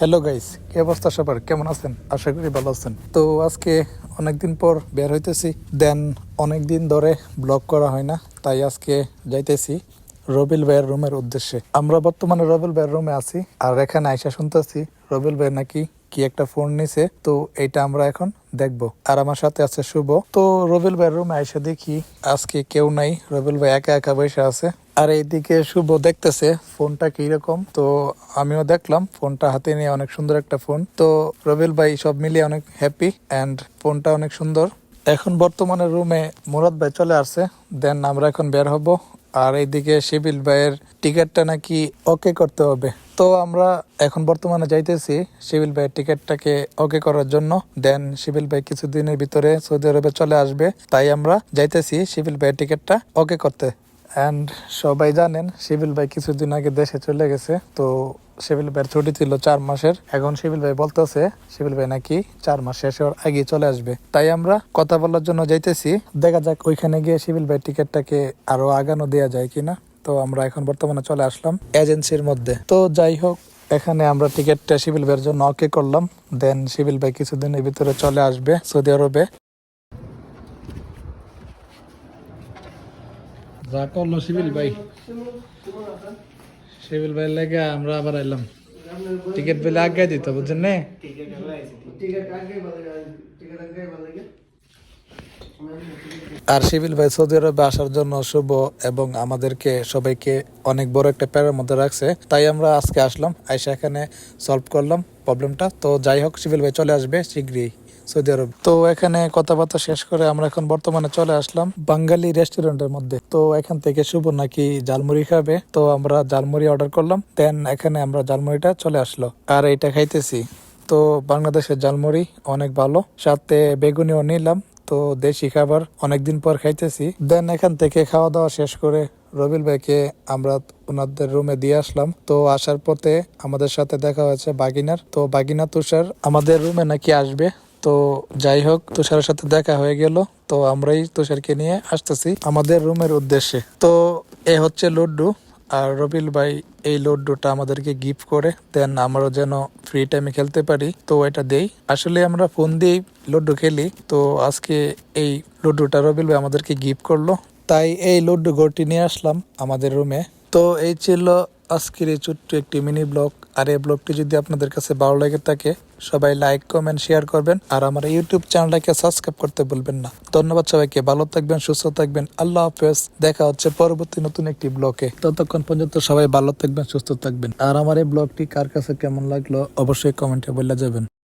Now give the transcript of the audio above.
Hello guys, কি অবস্থা সবার? কেমন আছেন? আশা করি ভালো আছেন। তো আজকে অনেকদিন পর বের হইতেছি, দেন অনেকদিন ধরে ব্লগ করা হয় না, তাই আজকে যাইতেছি রবিল ভাইয়ের রুমের উদ্দেশ্যে। আমরা বর্তমানে রবিল ভাইয়ের রুমে আছি, আর এখানে আইসা শুনতেছি রবিল ভাই নাকি কি একটা ফোন নিছে, তো এইটা আমরা এখন দেখবো। আর আমার সাথে আছে শুভ। তো রবিল ভাইয়ের রুমে আইসা দেখি আজকে কেউ নাই, রবিল ভাই একা একা বসে আছে। আর এইদিকে শুভ দেখতেছে ফোনটা কিরকম, তো আমিও দেখলাম ফোনটা হাতে নিয়ে, অনেক সুন্দর একটা ফোন। তো রবিল ভাই সব মিলিয়ে অনেক হ্যাপি, অ্যান্ড ফোনটা অনেক সুন্দর। এখন বর্তমানে রুমে মুরাদ ভাই চলে আসছে, দেন আমরা এখন বের হব। আর এইদিকে শিবিল ভাইয়ের টিকিটটা নাকি ওকে করতে হবে, তো আমরা এখন বর্তমানে যাইতেছি শিবিল ভাইয়ের টিকিটটাকে ওকে করার জন্য। দেন শিবিল ভাই কিছুদিনের ভিতরে সৌদি আরবে চলে আসবে, তাই আমরা যাইতেছি শিবিল ভাইয়ের টিকিটটা ওকে করতে। অ্যান্ড সবাই জানেন শিবিল ভাই কিছুদিন আগে দেশে চলে গেছে, তো শিবিল ভাইয়ের ছুটি ছিল 4 মাসের। এখন শিবিল ভাই বলতেছে শিবিল ভাই নাকি 4 মাস শেষ হওয়ার আগে চলে আসবে, তাই আমরা কথা বলার জন্য যাইতেছি। দেখা যাক ওইখানে গিয়ে শিবিল ভাই টিকিটটাকে আরো আগানো দেওয়া যায় কিনা। তো আমরা এখন বর্তমানে চলে আসলাম এজেন্সির মধ্যে। তো যাই হোক, এখানে আমরা টিকিটটা শিবিল ভাইয়ের জন্য ওকে করলাম। দেন শিবিল ভাই কিছুদিনের ভিতরে চলে আসবে সৌদি আরবে। যা করলো শিবিল ভাই, শিবিল ভাই লেগে আমরা আবার এলাম। টিকিট পেলে আগে দিত, বুঝছেন না? আর শিবিল ভাই সৌদি আরবে আসার জন্য শুভ এবং আমাদেরকে সবাইকে অনেক বড় একটা প্যারার মধ্যে রাখছে, তাই আমরা আজকে আসলাম, আইসা এখানে সলভ করলাম প্রবলেমটা। তো যাই হোক, শিবিল ভাই চলে আসবে শীঘ্রই সৌদি আরব। তো এখানে কথাবার্তা শেষ করে আমরা এখন বর্তমানে চলে আসলাম বাঙালি রেস্টুরেন্টের মধ্যে। তো এখান থেকে শুভ নাকি ঝালমুড়ি খাবে, তো আমরা ঝালমুড়ি অর্ডার করলাম। দেন এখানে আমরা ঝালমুড়িটা চলে আসলো, আর এইটা খাইতেছি। তো বাংলাদেশের ঝালমুড়ি অনেক ভালো, সাথে বেগুনিও নিলাম। তো দেশি খাবার অনেকদিন পর খাইতেছি। দেন এখান থেকে খাওয়া দাওয়া শেষ করে রবিল ভাইকে আমরা ওনাদের রুমে দিয়ে আসলাম। তো আসার পথে আমাদের সাথে দেখা হয়েছে বাগিনার। তো বাগিনা তুষার আমাদের রুমে নাকি আসবে। তো যাই হোক, তুষারের সাথে দেখা হয়ে গেল। তো আমরাই তুষারকে নিয়ে আসতেছি আমাদের রুমের উদ্দেশ্যে। তো এ হচ্ছে লড্ডু, আর রবিল ভাই এই লড্ডুটা আমাদেরকে গিফট করে দেন, আমরাও যেন ফ্রি টাইমে খেলতে পারি, তো এটা দেই। আসলে আমরা ফোন দিয়েই লড্ডু খেলি, তো আজকে এই লড্ডুটা রবিল ভাই আমাদেরকে গিফট করলো, তাই এই লড্ডু ঘরটি নিয়ে আসলাম আমাদের রুমে। তো এই ছিল আজকের এই ছোট্ট একটি মিনি ব্লগ। আর এই ব্লগটি যদি আপনাদের কাছে ভালো লেগে থাকে, সবাই লাইক কমেন্ট শেয়ার করবেন, আর আমার ইউটিউব চ্যানেলটাকে সাবস্ক্রাইব করতে ভুলবেন না। ধন্যবাদ সবাইকে, ভালো থাকবেন, সুস্থ থাকবেন, আল্লাহ হাফেজ। দেখা হচ্ছে পরবর্তী নতুন একটি ব্লগে। ততক্ষণ পর্যন্ত সবাই ভালো থাকবেন, সুস্থ থাকবেন। আর আমার এই ব্লগটি কার কাছে কেমন লাগলো অবশ্যই কমেন্টে বলে যাবেন।